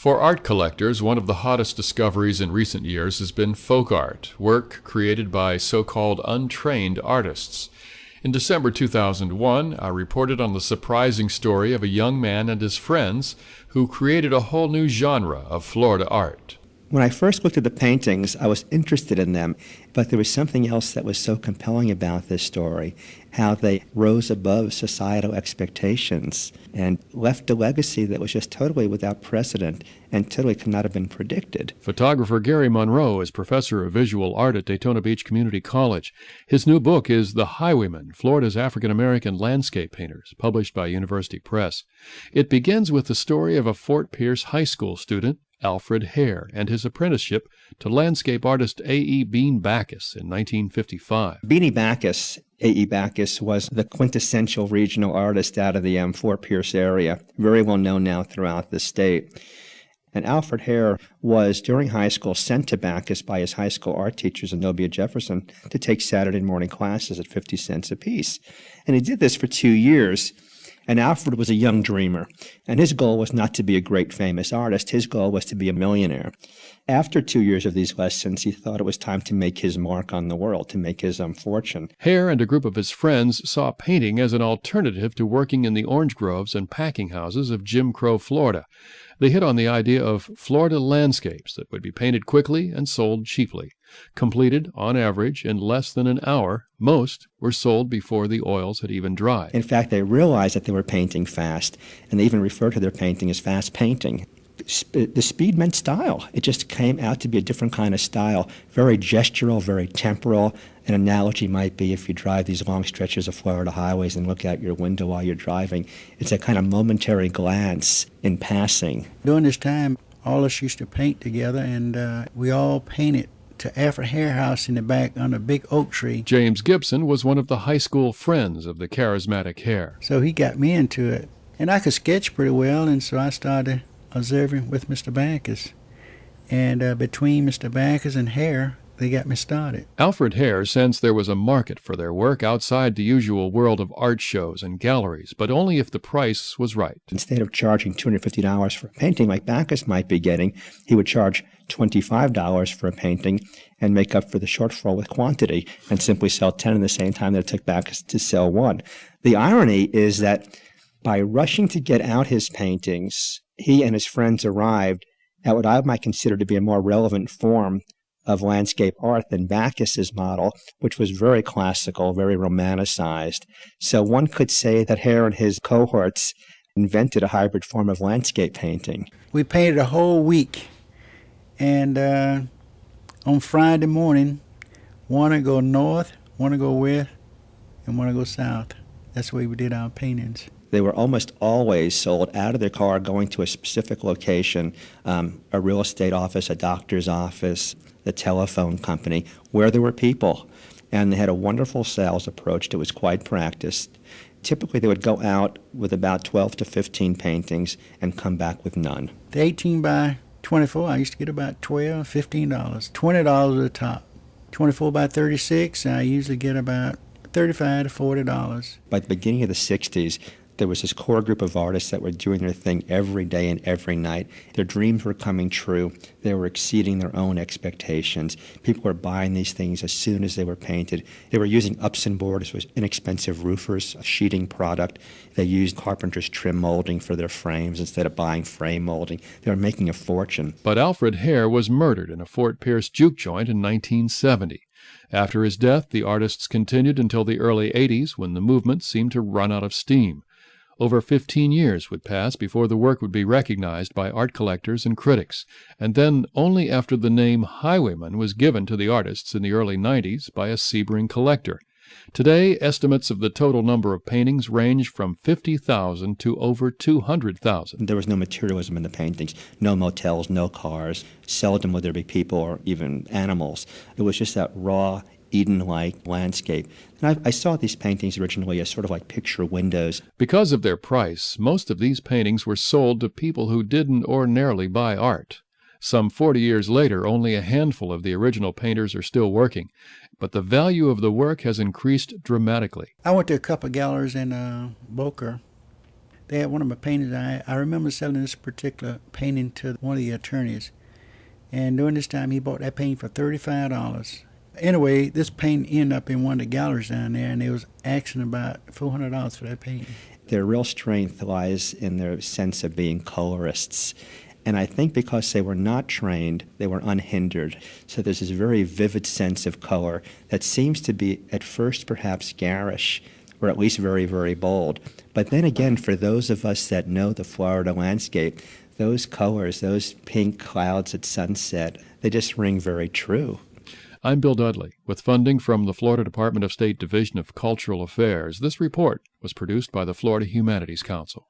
For art collectors, one of the hottest discoveries in recent years has been folk art, work created by so-called untrained artists. In December 2001, I reported on the surprising story of a young man and his friends who created a whole new genre of Florida art. When I first looked at the paintings, I was interested in them, but there was something else that was so compelling about this story, how they rose above societal expectations and left a legacy that was just totally without precedent and totally could not have been predicted. Photographer Gary Monroe is professor of visual art at Daytona Beach Community College. His new book is The Highwaymen, Florida's African-American Landscape Painters, published by University Press. It begins with the story of a Fort Pierce High School student, Alfred Hare, and his apprenticeship to landscape artist A.E. Bean Backus in 1955. Beanie Backus, A.E. Backus, was the quintessential regional artist out of the Fort Pierce area, very well known now throughout the state. And Alfred Hare was, during high school, sent to Backus by his high school art teachers, Zenobia Jefferson, to take Saturday morning classes at 50 cents apiece. And he did this for 2 years. And Alfred was a young dreamer, and his goal was not to be a great famous artist. His goal was to be a millionaire. After 2 years of these lessons, he thought it was time to make his mark on the world, to make his fortune. Hare and a group of his friends saw painting as an alternative to working in the orange groves and packing houses of Jim Crow, Florida. They hit on the idea of Florida landscapes that would be painted quickly and sold cheaply. Completed, on average, in less than an hour, most were sold before the oils had even dried. In fact, they realized that they were painting fast, and they even referred to their painting as fast painting. The speed meant style. It just came out to be a different kind of style, very gestural, very temporal. An analogy might be if you drive these long stretches of Florida highways and look out your window while you're driving, it's a kind of momentary glance in passing. During this time, all of us used to paint together, and we all painted to Alfred Hare House in the back under a big oak tree. James Gibson was one of the high school friends of the charismatic Hare. So he got me into it. And I could sketch pretty well, and so I started observing with Mr. Backus. And between Mr. Backus and Hare, they got me started. Alfred Hare sensed there was a market for their work outside the usual world of art shows and galleries, but only if the price was right. Instead of charging $250 for a painting like Backus might be getting, he would charge $25 for a painting and make up for the shortfall with quantity and simply sell 10 in the same time that it took Backus to sell one. The irony is that by rushing to get out his paintings, he and his friends arrived at what I might consider to be a more relevant form of landscape art than Backus's model, which was very classical, very romanticized. So one could say that Hare and his cohorts invented a hybrid form of landscape painting. We painted a whole week, and on Friday morning, one to go north, one to go west, and one to go south. That's the way we did our paintings. They were almost always sold out of their car, going to a specific location, a real estate office, a doctor's office, the telephone company, where there were people. And they had a wonderful sales approach that was quite practiced. Typically, they would go out with about 12 to 15 paintings and come back with none. The 18 by 24, I used to get about $12, $15, $20 at the top. 24 by 36, I usually get about $35 to $40. By the beginning of the 60s, there was this core group of artists that were doing their thing every day and every night. Their dreams were coming true. They were exceeding their own expectations. People were buying these things as soon as they were painted. They were using Upson boards, which was inexpensive roofers, a sheeting product. They used carpenter's trim molding for their frames instead of buying frame molding. They were making a fortune. But Alfred Hare was murdered in a Fort Pierce juke joint in 1970. After his death, the artists continued until the early 80s, when the movement seemed to run out of steam. Over 15 years would pass before the work would be recognized by art collectors and critics, and then only after the name Highwayman was given to the artists in the early 90s by a Sebring collector. Today, estimates of the total number of paintings range from 50,000 to over 200,000. There was no materialism in the paintings, no motels, no cars. Seldom would there be people or even animals. It was just that raw, Eden-like landscape. And I saw these paintings originally as sort of like picture windows. Because of their price, most of these paintings were sold to people who didn't ordinarily buy art. Some 40 years later, only a handful of the original painters are still working, but the value of the work has increased dramatically. I went to a couple of galleries in Boca They had one of my paintings. I remember selling this particular painting to one of the attorneys. And during this time, he bought that painting for $35. Anyway, this painting ended up in one of the galleries down there, and they was asking about $400 for that painting. Their real strength lies in their sense of being colorists. And I think because they were not trained, they were unhindered. So there's this very vivid sense of color that seems to be, at first, perhaps garish, or at least very, very bold. But then again, for those of us that know the Florida landscape, those colors, those pink clouds at sunset, they just ring very true. I'm Bill Dudley. With funding from the Florida Department of State Division of Cultural Affairs, this report was produced by the Florida Humanities Council.